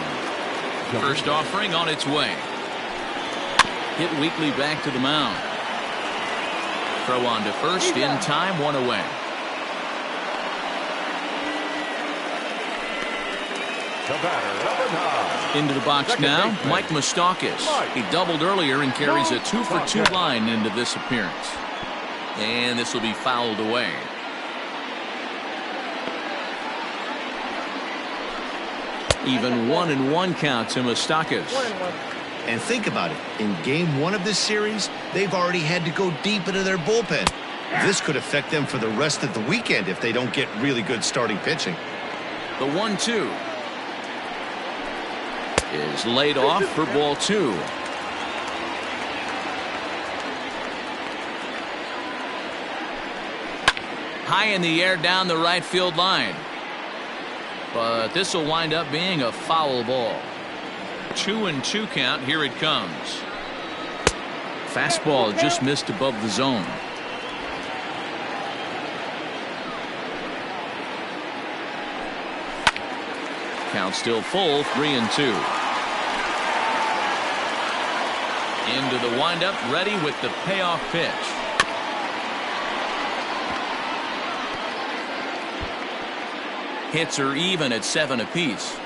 First offering on its way. Hit weakly back to the mound. Throw on to first in time, 1 away. Into the box now, Mike Moustakas. He doubled earlier and carries a 2-for-2 line into this appearance. And this will be fouled away. Even 1-1 count to Moustakas. And think about it. In game 1 of this series, they've already had to go deep into their bullpen. This could affect them for the rest of the weekend if they don't get really good starting pitching. The 1-2 is laid off for ball 2. High in the air down the right field line. But this will wind up being a foul ball. 2-2 count. Here it comes. Fastball just missed above the zone. Count still full. 3-2. Into the windup, ready with the payoff pitch. Hits are even at 7 apiece.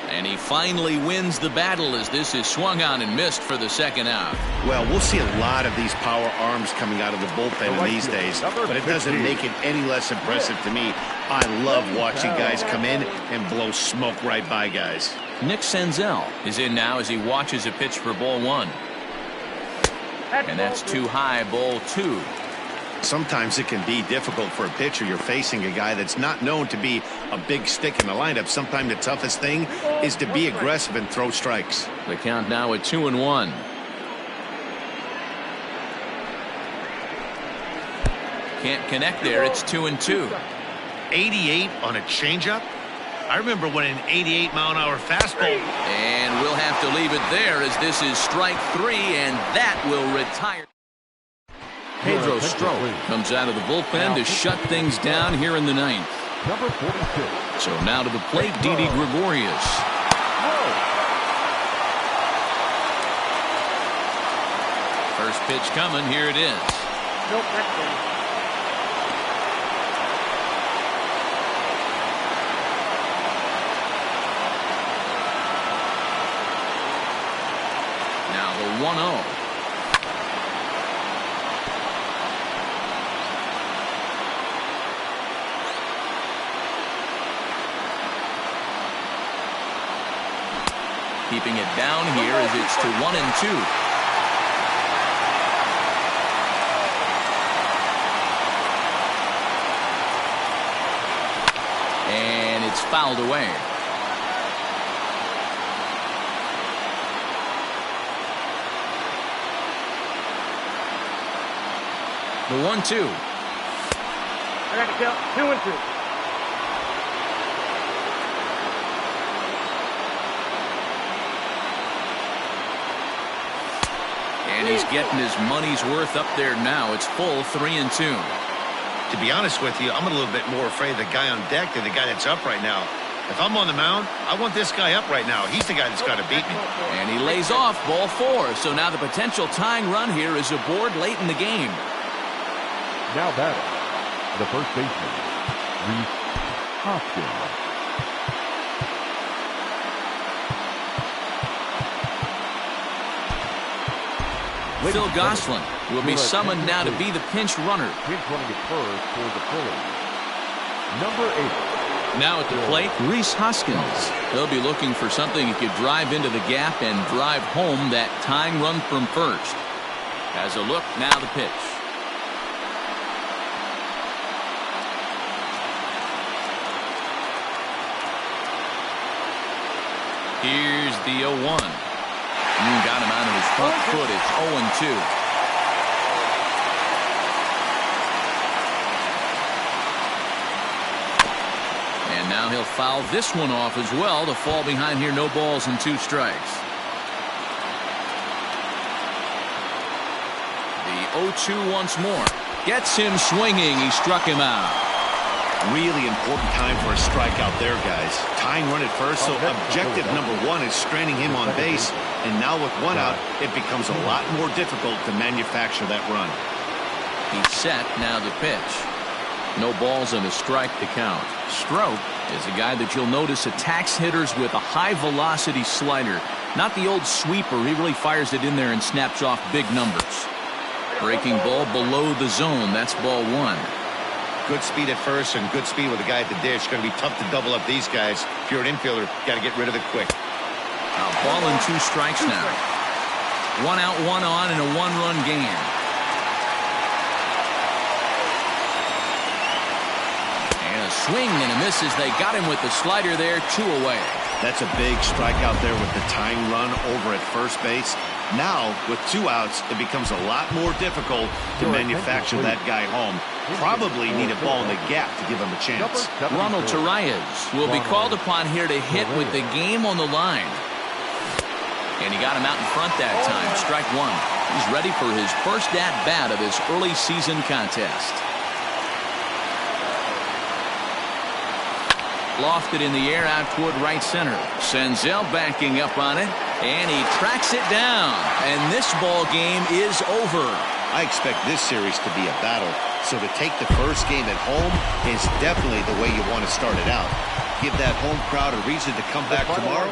And he finally wins the battle as this is swung on and missed for the second out. Well, we'll see a lot of these power arms coming out of the bullpen in these days, but it doesn't make it any less impressive to me. I love watching guys come in and blow smoke right by guys. Nick Senzel is in now as he watches a pitch for ball 1. And that's too high, ball 2. Sometimes it can be difficult for a pitcher. You're facing a guy that's not known to be a big stick in the lineup. Sometimes the toughest thing is to be aggressive and throw strikes. The count now at 2-1. Can't connect there. It's 2-2. 88 on a changeup. I remember when an 88-mile-an-hour fastball. And we'll have to leave it there as this is strike 3, and that will retire. Pedro Strop comes out of the bullpen to shut things down here in the 9th. Number 46. So now to the plate, Didi Gregorius. First pitch coming. Here it is. Nope, that's good. Now the 1-0. Keeping it down here as it's to 1-2. And it's fouled away. The 1-2. I got to count 2-2. And he's getting his money's worth up there now. It's full. 3-2. To be honest with you, I'm a little bit more afraid of the guy on deck than the guy that's up right now. If I'm on the mound, I want this guy up right now. He's the guy that's got to beat me. And he lays off ball 4. So now the potential tying run here is aboard late in the game. Now batting, the first baseman, Rhys Hoskins. Phil Gosselin will be summoned now to be the pinch runner. Pinch running at first for the Phillies. Number 8. Now at the plate, Rhys Hoskins. He'll be looking for something he could drive into the gap and drive home that tying run from first. Has a look, now the pitch. Here's the 0-1. Got him out of his front foot. It's 0-2. And now he'll foul this one off as well to fall behind here. No balls and 2 strikes. The 0-2 once more. Gets him swinging. He struck him out. Really important time for a strikeout there, guys. Tying run at first, so objective number 1 is stranding him on base. And now with 1 out, it becomes a lot more difficult to manufacture that run. He's set, now the pitch. No balls and a strike to count. Strop is a guy that you'll notice attacks hitters with a high-velocity slider. Not the old sweeper. He really fires it in there and snaps off big numbers. Breaking ball below the zone. That's ball 1. good speed at first and good speed with the guy at the dish. Going to be tough to double up these guys. If you're an infielder, got to get rid of it quick. Ball and 2 strikes now. 1 out, 1 on in a 1-run game. And a swing and a miss as they got him with the slider there. 2 away. That's a big strikeout there with the tying run over at first base. Now, with 2 outs, it becomes a lot more difficult to manufacture that guy home. Probably need a ball in the gap to give him a chance. Ronald Torreyes will be called upon here to hit with the game on the line. And he got him out in front that time. Strike 1. He's ready for his first at-bat of this early season contest. Lofted in the air out toward right center. Senzel backing up on it, and he tracks it down. And this ball game is over. I expect this series to be a battle, so to take the first game at home is definitely the way you want to start it out. Give that home crowd a reason to come back tomorrow.